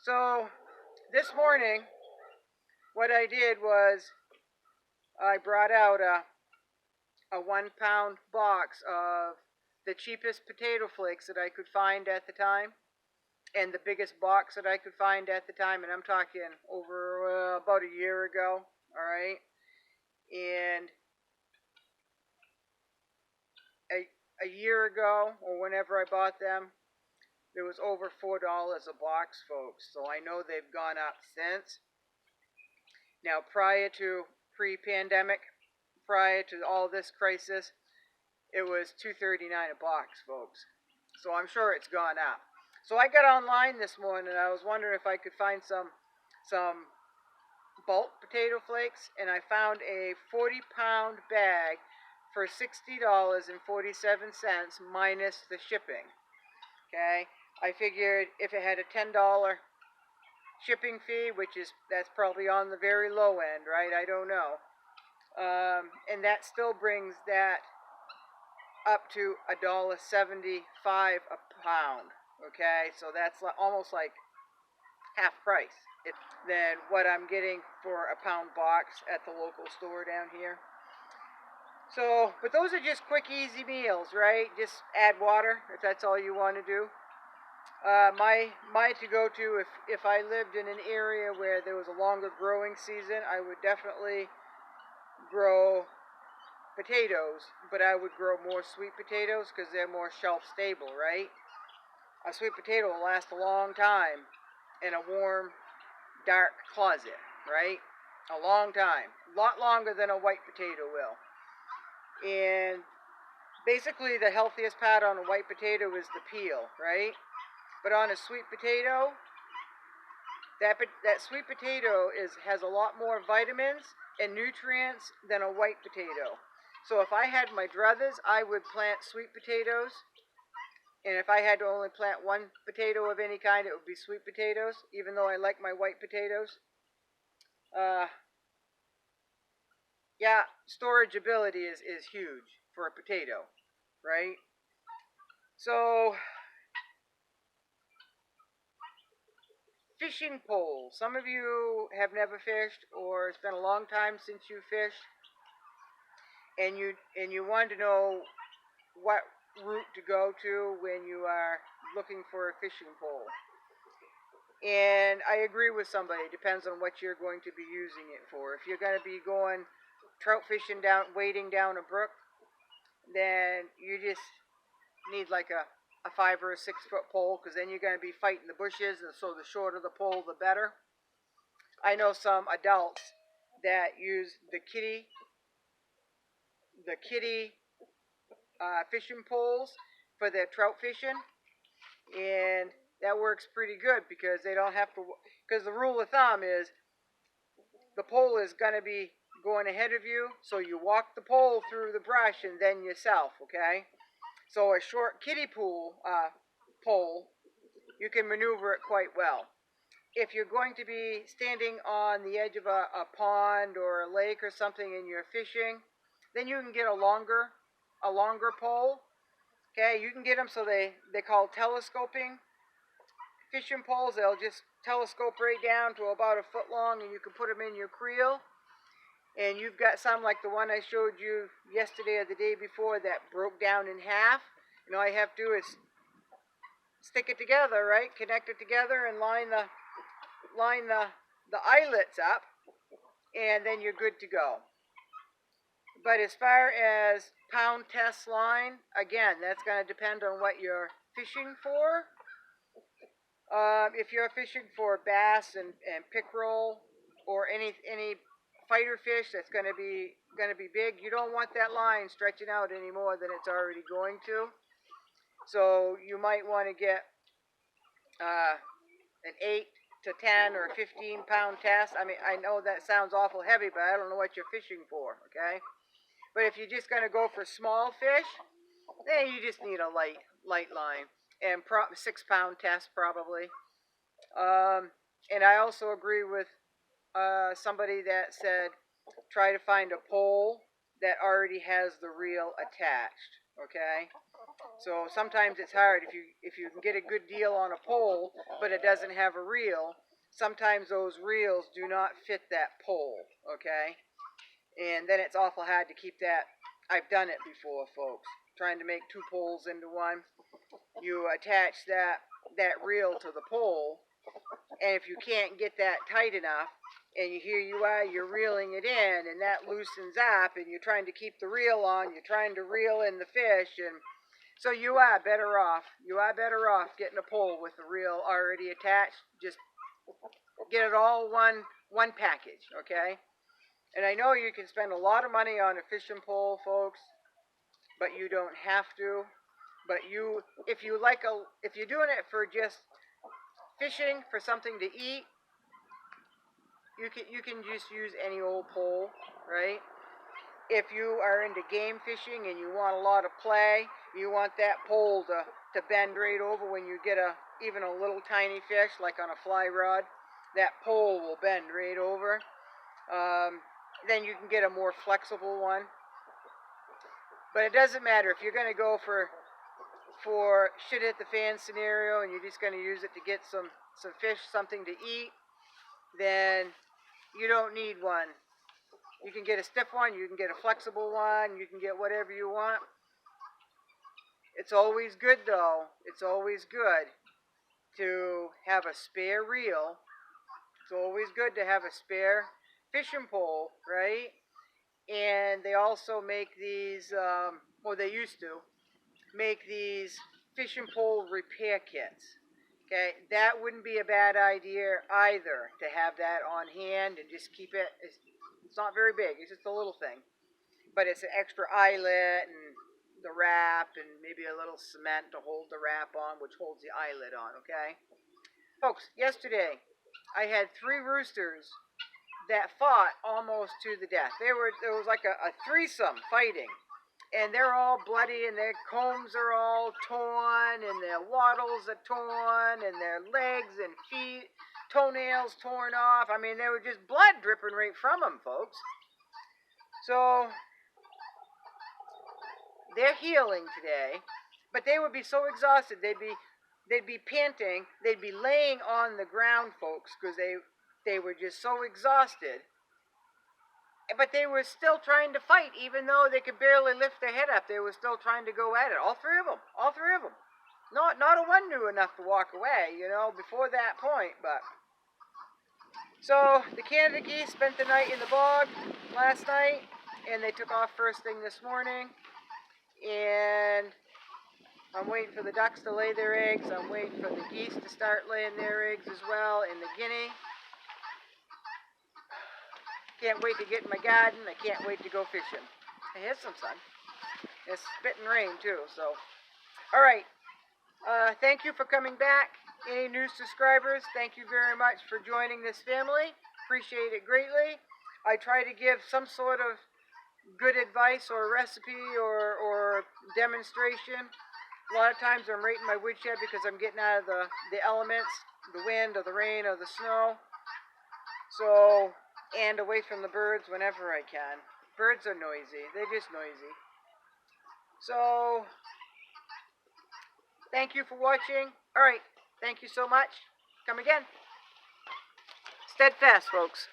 So this morning, what I did was I brought out a 1 pound box of the cheapest potato flakes that I could find at the time, and the biggest box that I could find at the time, and I'm talking over about a year ago, all right? And a year ago, or whenever I bought them, there was over $4 a box, folks, so I know they've gone up since. Now, prior to pre-pandemic, prior to all this crisis, it was $2.39 a box, folks. So I'm sure it's gone up. So I got online this morning and I was wondering if I could find some bulk potato flakes, and I found a 40-pound bag for $60.47 minus the shipping. Okay, I figured if it had a $10 shipping fee, that's probably on the very low end, right? I don't know. And that still brings that up to $1.75 a pound. Okay, so that's almost like half price than what I'm getting for a pound box at the local store down here. So, but those are just quick, easy meals, right? Just add water if that's all you want to do. My to-go-to, if I lived in an area where there was a longer growing season, I would definitely grow potatoes, but I would grow more sweet potatoes because they're more shelf stable, right? A sweet potato will last a long time in a warm, dark closet, right? A long time. A lot longer than a white potato will. And basically the healthiest part on a white potato is the peel, right? But on a sweet potato, that sweet potato has a lot more vitamins and nutrients than a white potato. So if I had my druthers, I would plant sweet potatoes. And if I had to only plant one potato of any kind, it would be sweet potatoes, even though I like my white potatoes. Yeah, storage ability is huge for a potato, right? So, fishing poles. Some of you have never fished, or it's been a long time since you fished, and you want to know what route to go to when you are looking for a fishing pole. And I agree with somebody. It depends on what you're going to be using it for. If you're going to be going trout fishing wading down a brook, then you just need like a 5 or a 6 foot pole, because then you're going to be fighting the bushes, and so the shorter the pole, the better. I know some adults that use the kiddie fishing poles for their trout fishing, and that works pretty good because they don't have to. Because the rule of thumb is the pole is going to be going ahead of you, so you walk the pole through the brush and then yourself. Okay, so a short kiddie pole, you can maneuver it quite well. If you're going to be standing on the edge of a pond or a lake or something and you're fishing, then you can get a longer pole. Okay, you can get them so they call telescoping fishing poles. They'll just telescope right down to about a foot long, and you can put them in your creel. And you've got some like the one I showed you yesterday or the day before that broke down in half. And all you have to do is stick it together, right? Connect it together and line the eyelets up, and then you're good to go. But as far as pound test line, again, that's going to depend on what you're fishing for. If you're fishing for bass and pickerel or any fighter fish that's going to be big, you don't want that line stretching out any more than it's already going to. So you might want to get an 8 to 10 or 15 pound test. I mean, I know that sounds awful heavy, but I don't know what you're fishing for, okay? But if you're just going to go for small fish, then you just need a light line and 6 pound test probably. And I also agree with somebody that said try to find a pole that already has the reel attached, okay? So sometimes it's hard if you can get a good deal on a pole, but it doesn't have a reel. Sometimes those reels do not fit that pole, okay? And then it's awful hard to keep that. I've done it before, folks. Trying to make two poles into one. You attach that reel to the pole, and if you can't get that tight enough, and here you are, you're reeling it in, and that loosens up, and you're trying to keep the reel on, you're trying to reel in the fish, and so you are better off. You are better off getting a pole with the reel already attached. Just get it all one package, okay? And I know you can spend a lot of money on a fishing pole, folks, but you don't have to. But if you're doing it for just fishing for something to eat, you can just use any old pole, right? If you are into game fishing and you want a lot of play, you want that pole to bend right over when you get even a little tiny fish, like on a fly rod. That pole will bend right over. Then you can get a more flexible one. But it doesn't matter if you're going to go for shit hit the fan scenario and you're just going to use it to get some fish, something to eat, then you don't need one. You can get a stiff one, you can get a flexible one, you can get whatever you want. It's always good, though. It's always good to have a spare reel. It's always good to have a spare fishing pole, right? And they also make these, they used to make these fishing pole repair kits. Okay, that wouldn't be a bad idea either, to have that on hand and just keep it. It's not very big, it's just a little thing. But it's an extra eyelet and the wrap and maybe a little cement to hold the wrap on, which holds the eyelet on, okay? Folks, yesterday I had 3 roosters that fought almost to the death. There was like a threesome fighting. And they're all bloody, and their combs are all torn, and their wattles are torn, and their legs and feet, toenails torn off. I mean, they were just blood dripping right from them, folks. So they're healing today, but they would be so exhausted. They'd be panting. They'd be laying on the ground, folks, because they were just so exhausted. But they were still trying to fight, even though they could barely lift their head up. They were still trying to go at it. All three of them. Not a one knew enough to walk away, before that point. But so the Canada geese spent the night in the bog last night, and they took off first thing this morning. And I'm waiting for the ducks to lay their eggs. I'm waiting for the geese to start laying their eggs as well, and the guinea. Can't wait to get in my garden. I can't wait to go fishing. Here's some sun. It's spitting rain too, so. All right. Thank you for coming back. Any new subscribers, thank you very much for joining this family. Appreciate it greatly. I try to give some sort of good advice or recipe or demonstration. A lot of times I'm right in my woodshed because I'm getting out of the elements, the wind or the rain or the snow. So, and away from the birds whenever I can. Birds are noisy. They're just noisy. So, thank you for watching. All right. Thank you so much. Come again. Steadfast, folks.